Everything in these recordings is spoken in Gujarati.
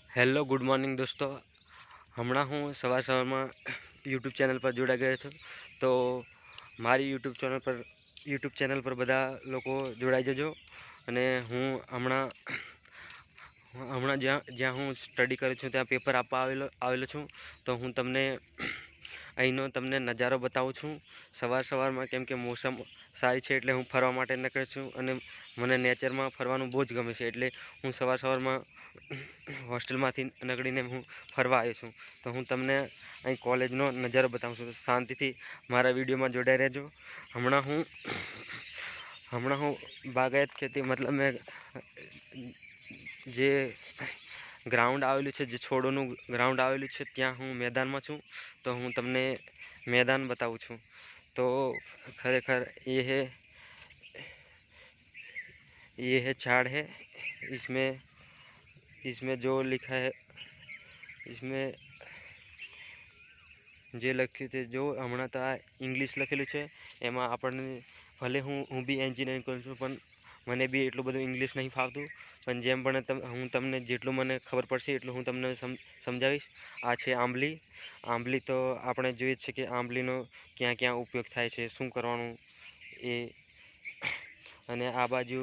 હેલો ગુડ મોર્નિંગ દોસ્તો। હમણાં હું સવારમાં યુટ્યુબ ચેનલ પર જોડાઈ ગયો છું, તો મારી યુટ્યુબ ચેનલ પર બધા લોકો જોડાઈ જજો। અને હું હમણાં જ્યાં હું સ્ટડી કરું છું ત્યાં પેપર આપવા આવેલો છું, તો હું તમને અહીંનો નજારો બતાવું છું સવારમાં, કેમ કે મોસમ સારી છે એટલે હું ફરવા માટે નીકળ્યો છું અને મને નેચરમાં ફરવાનું બહુ જ ગમે છે, એટલે હું સવારમાં હોસ્ટેલમાંથી નીકળીને હું ફરવા આવ્યો છું। તો હું તમને અહીં કોલેજનો નજારો બતાવું છું, તો શાંતિથી મારા વિડીયોમાં જોડાઈ રહેજો। હમણાં હું બાગાયત ખેતી મતલબ મેં જે ગ્રાઉન્ડ આવેલું છે, જે છોડોનું ગ્રાઉન્ડ આવેલું છે, ત્યાં હું मैदाનમાં છું। તો હું તમને मैदान बताऊँ છું। तो खरेखर ये है झाड़ है, इसमें जो लिखा है, इसमें જે લખ્યું છે, જો હમણાં તો આ ઇંગ્લિશ લખેલું છે, એમાં આપણને ભલે હું બી એન્જિનિયરિંગ કરું છું, પણ મને બી એટલું બધું ઇંગ્લિશ નહીં ફાવતું, પણ જેમ પણ હું તમને જેટલું મને ખબર પડશે એટલું હું તમને સમજાવીશ। આ છે આંબલી। તો આપણે જોઈએ છે કે આંબલીનો ક્યાં ક્યાં ઉપયોગ થાય છે, શું કરવાનું એ। અને આ બાજુ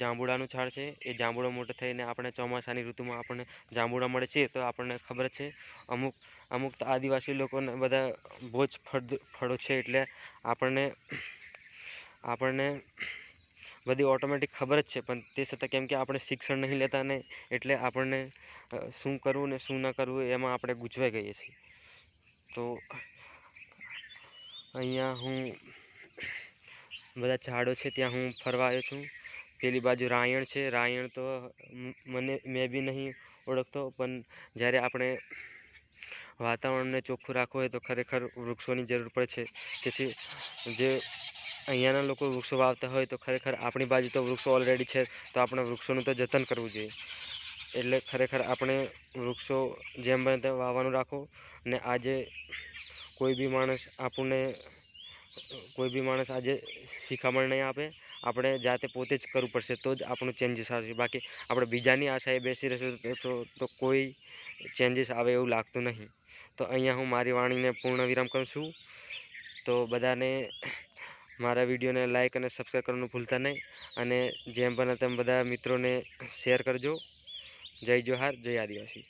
જાંબુડાનું ઝાડ છે, એ જાંબુડો મોટો થઈને આપણે ચોમાસાની ઋતુમાં આપણને જાંબુડા મળે છે, તો આપણને ખબર છે। અમુક તો આદિવાસી લોકોને બધા બહુ જ ફળો છે, એટલે આપણને બધી ઓટોમેટિક ખબર જ છે, પણ તે છતાં કેમ કે આપણે શિક્ષણ નહીં લેતા ને, એટલે આપણને શું કરવું ને શું ન કરવું એમાં આપણે ગૂંચવાઈ ગઈએ છીએ। તો અહીંયા હું બધા ઝાડો છે ત્યાં હું ફરવા આવ્યો છું। પેલી બાજુ રાયણ છે, રાયણ તો મેં બી નહીં ઓળખતો, પણ જ્યારે આપણે વાતાવરણને ચોખ્ખું રાખવું હોય તો ખરેખર વૃક્ષોની જરૂર પડે છે। તેથી જે અહીંયાના લોકો વૃક્ષો વાવતા હોય તો ખરેખર આપણી બાજુ તો વૃક્ષો ઓલરેડી છે, તો આપણે વૃક્ષોનું તો જતન કરવું જોઈએ। એટલે ખરેખર આપણે વૃક્ષો જેમ બને તેમ વાવવાનું રાખો। ને આજે કોઈ બી માણસ આજે શિખામણ નહીં આપે, આપણે જાતે પોતે જ કરવું પડશે, તો જ આપણું ચેન્જીસ આવશે। બાકી આપણે બીજાની આશાએ બેસી રહીશું તો કોઈ ચેન્જીસ આવે એવું લાગતું નહીં। તો અહીંયા હું મારી વાણીને પૂર્ણ વિરામ કરું છું। તો બધાને મારા વિડીયોને લાઈક અને સબસ્ક્રાઈબ કરવાનું ભૂલતા નહીં, અને જેમ બને તેમ બધા મિત્રોને શેર કરજો। જય જોહાર, જય આદિવાસી।